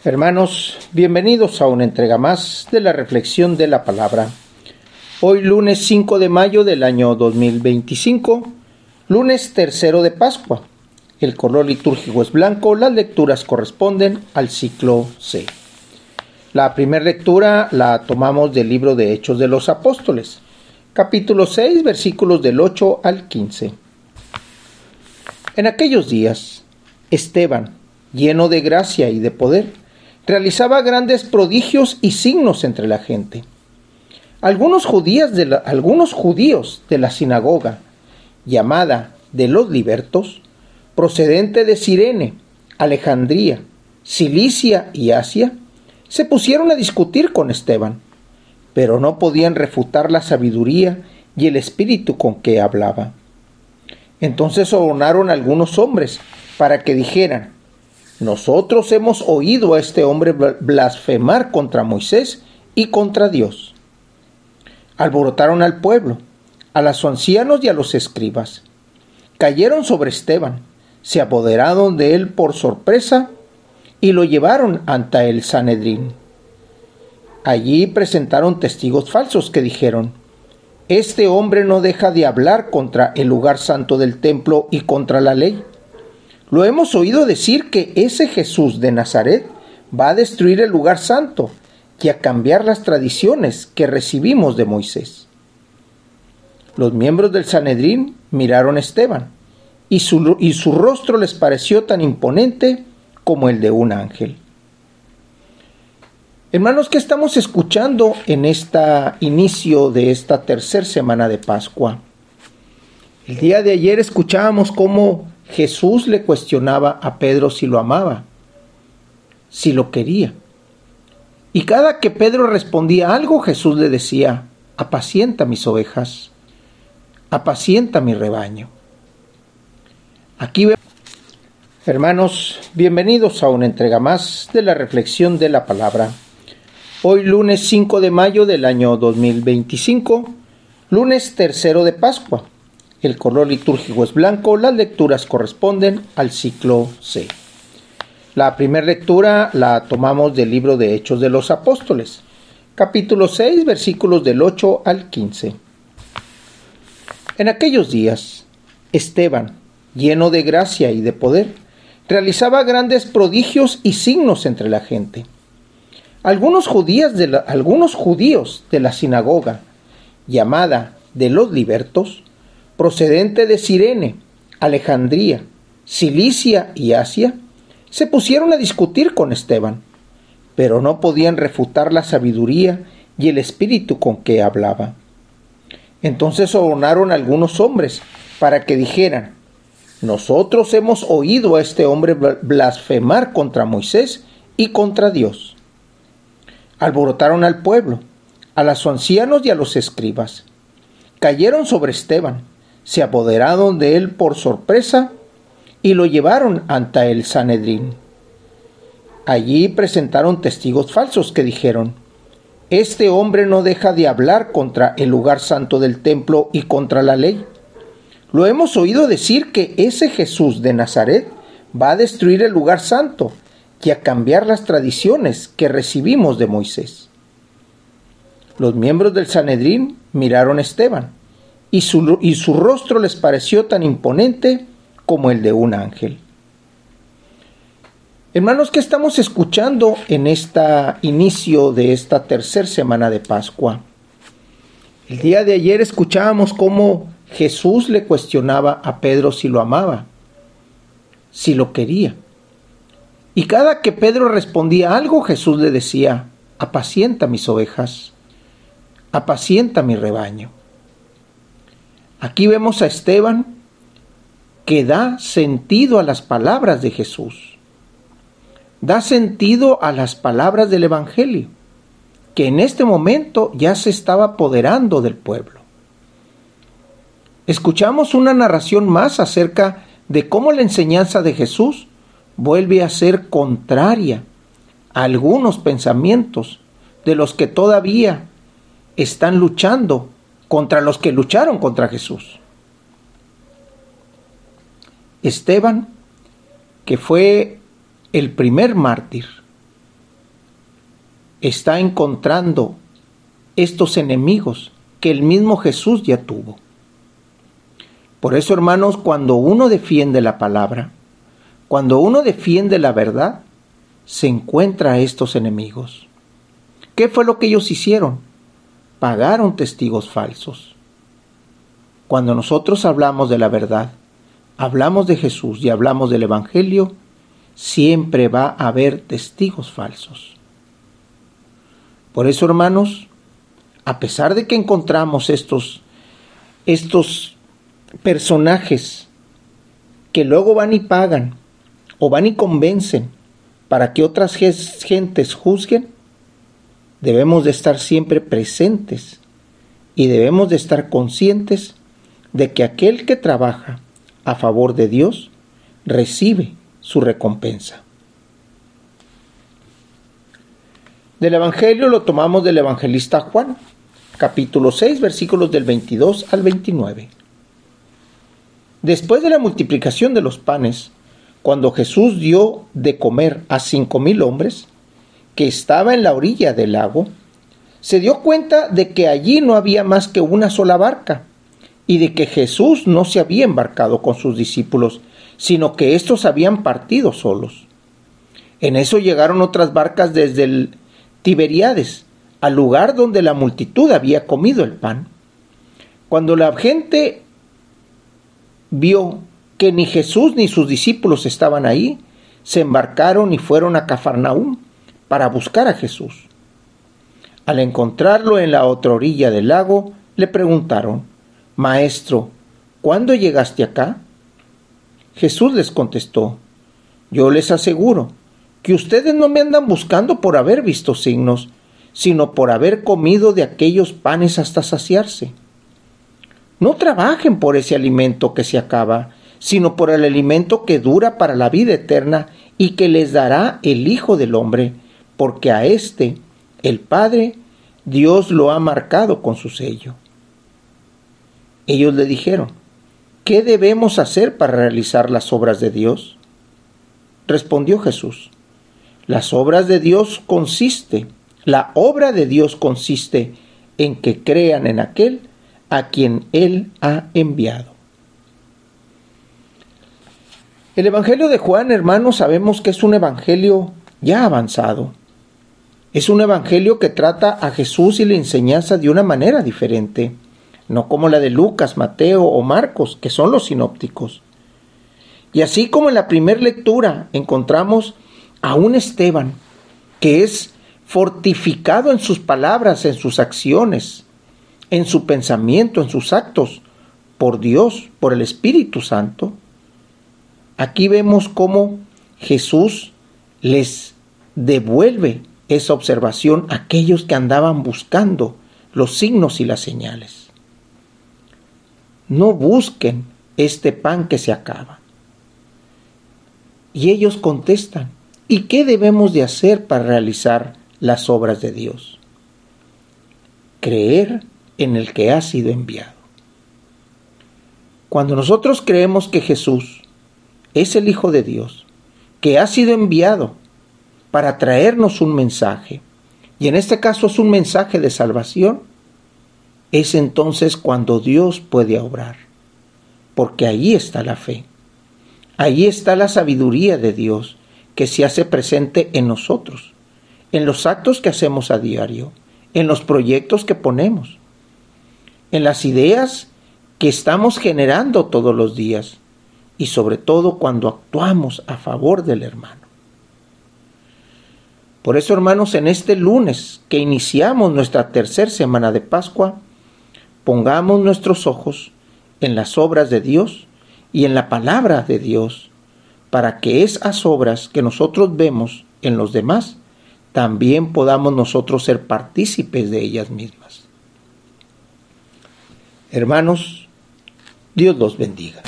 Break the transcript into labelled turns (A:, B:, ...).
A: Hermanos, bienvenidos a una entrega más de la reflexión de la palabra. Hoy lunes 5 de mayo del año 2025, lunes tercero de Pascua. El color litúrgico es blanco, las lecturas corresponden al ciclo C. La primera lectura la tomamos del libro de Hechos de los Apóstoles, capítulo 6, versículos del 8 al 15. En aquellos días, Esteban, lleno de gracia y de poder, realizaba grandes prodigios y signos entre la gente. Algunos judíos de la sinagoga, llamada de los libertos, procedente de Cirene, Alejandría, Cilicia y Asia, se pusieron a discutir con Esteban, pero no podían refutar la sabiduría y el espíritu con que hablaba. Entonces sobornaron a algunos hombres para que dijeran: nosotros hemos oído a este hombre blasfemar contra Moisés y contra Dios. Alborotaron al pueblo, a los ancianos y a los escribas. Cayeron sobre Esteban, se apoderaron de él por sorpresa y lo llevaron ante el Sanedrín. Allí presentaron testigos falsos que dijeron: este hombre no deja de hablar contra el lugar santo del templo y contra la ley. Lo hemos oído decir que ese Jesús de Nazaret va a destruir el lugar santo y a cambiar las tradiciones que recibimos de Moisés. Los miembros del Sanedrín miraron a Esteban, y su rostro les pareció tan imponente como el de un ángel. Hermanos, ¿qué estamos escuchando en este inicio de esta tercera semana de Pascua? El día de ayer escuchábamos cómo Jesús le cuestionaba a Pedro si lo amaba, si lo quería. Y cada que Pedro respondía algo, Jesús le decía: apacienta mis ovejas, apacienta mi rebaño. Aquí vemos, hermanos, bienvenidos a una entrega más de la reflexión de la palabra. Hoy lunes 5 de mayo del año 2025, lunes tercero de Pascua. El color litúrgico es blanco, las lecturas corresponden al ciclo C. La primera lectura la tomamos del libro de Hechos de los Apóstoles, capítulo 6, versículos del 8 al 15. En aquellos días, Esteban, lleno de gracia y de poder, realizaba grandes prodigios y signos entre la gente. Algunos judíos de la sinagoga, llamada de los libertos, procedente de Cirene, Alejandría, Cilicia y Asia, se pusieron a discutir con Esteban, pero no podían refutar la sabiduría y el espíritu con que hablaba. Entonces sobornaron a algunos hombres para que dijeran: nosotros hemos oído a este hombre blasfemar contra Moisés y contra Dios. Alborotaron al pueblo, a los ancianos y a los escribas. Cayeron sobre Esteban, se apoderaron de él por sorpresa y lo llevaron ante el Sanedrín. Allí presentaron testigos falsos que dijeron: este hombre no deja de hablar contra el lugar santo del templo y contra la ley. Lo hemos oído decir que ese Jesús de Nazaret va a destruir el lugar santo y a cambiar las tradiciones que recibimos de Moisés. Los miembros del Sanedrín miraron a Esteban, y su rostro les pareció tan imponente como el de un ángel. Hermanos, ¿qué estamos escuchando en este inicio de esta tercera semana de Pascua? El día de ayer escuchábamos cómo Jesús le cuestionaba a Pedro si lo amaba, si lo quería. Y cada que Pedro respondía algo, Jesús le decía: apacienta mis ovejas, apacienta mi rebaño. Aquí vemos a Esteban que da sentido a las palabras de Jesús. Da sentido a las palabras del Evangelio, que en este momento ya se estaba apoderando del pueblo. Escuchamos una narración más acerca de cómo la enseñanza de Jesús vuelve a ser contraria a algunos pensamientos de los que todavía están luchando contra los que lucharon contra Jesús. Esteban, que fue el primer mártir, está encontrando estos enemigos que el mismo Jesús ya tuvo. Por eso, hermanos, cuando uno defiende la palabra, cuando uno defiende la verdad, se encuentra a estos enemigos. ¿Qué fue lo que ellos hicieron? Pagaron testigos falsos. Cuando nosotros hablamos de la verdad, hablamos de Jesús y hablamos del Evangelio, siempre va a haber testigos falsos. Por eso, hermanos, a pesar de que encontramos estos personajes que luego van y pagan o van y convencen para que otras gentes juzguen, debemos de estar siempre presentes y debemos de estar conscientes de que aquel que trabaja a favor de Dios recibe su recompensa. Del Evangelio lo tomamos del evangelista Juan, capítulo 6, versículos del 22 al 29. Después de la multiplicación de los panes, cuando Jesús dio de comer a 5,000 hombres, que estaba en la orilla del lago, se dio cuenta de que allí no había más que una sola barca, y de que Jesús no se había embarcado con sus discípulos, sino que éstos habían partido solos. En eso llegaron otras barcas desde el Tiberíades, al lugar donde la multitud había comido el pan. Cuando la gente vio que ni Jesús ni sus discípulos estaban ahí, se embarcaron y fueron a Cafarnaúm para buscar a Jesús. Al encontrarlo en la otra orilla del lago, le preguntaron: «Maestro, ¿cuándo llegaste acá?». Jesús les contestó: «Yo les aseguro que ustedes no me andan buscando por haber visto signos, sino por haber comido de aquellos panes hasta saciarse. No trabajen por ese alimento que se acaba, sino por el alimento que dura para la vida eterna y que les dará el Hijo del Hombre, porque a éste, el Padre, Dios lo ha marcado con su sello». Ellos le dijeron: «¿Qué debemos hacer para realizar las obras de Dios?». Respondió Jesús: La obra de Dios consiste en que crean en aquel a quien Él ha enviado. El Evangelio de Juan, hermanos, sabemos que es un evangelio ya avanzado. Es un evangelio que trata a Jesús y la enseñanza de una manera diferente, no como la de Lucas, Mateo o Marcos, que son los sinópticos. Y así como en la primera lectura encontramos a un Esteban que es fortificado en sus palabras, en sus acciones, en su pensamiento, en sus actos, por Dios, por el Espíritu Santo, aquí vemos cómo Jesús les devuelve esa observación a aquellos que andaban buscando los signos y las señales. No busquen este pan que se acaba. Y ellos contestan: ¿y qué debemos de hacer para realizar las obras de Dios? Creer en el que ha sido enviado. Cuando nosotros creemos que Jesús es el Hijo de Dios, que ha sido enviado para traernos un mensaje, y en este caso es un mensaje de salvación, es entonces cuando Dios puede obrar, porque allí está la fe, allí está la sabiduría de Dios que se hace presente en nosotros, en los actos que hacemos a diario, en los proyectos que ponemos, en las ideas que estamos generando todos los días y sobre todo cuando actuamos a favor del hermano. Por eso, hermanos, en este lunes que iniciamos nuestra tercera semana de Pascua, pongamos nuestros ojos en las obras de Dios y en la palabra de Dios, para que esas obras que nosotros vemos en los demás, también podamos nosotros ser partícipes de ellas mismas. Hermanos, Dios los bendiga.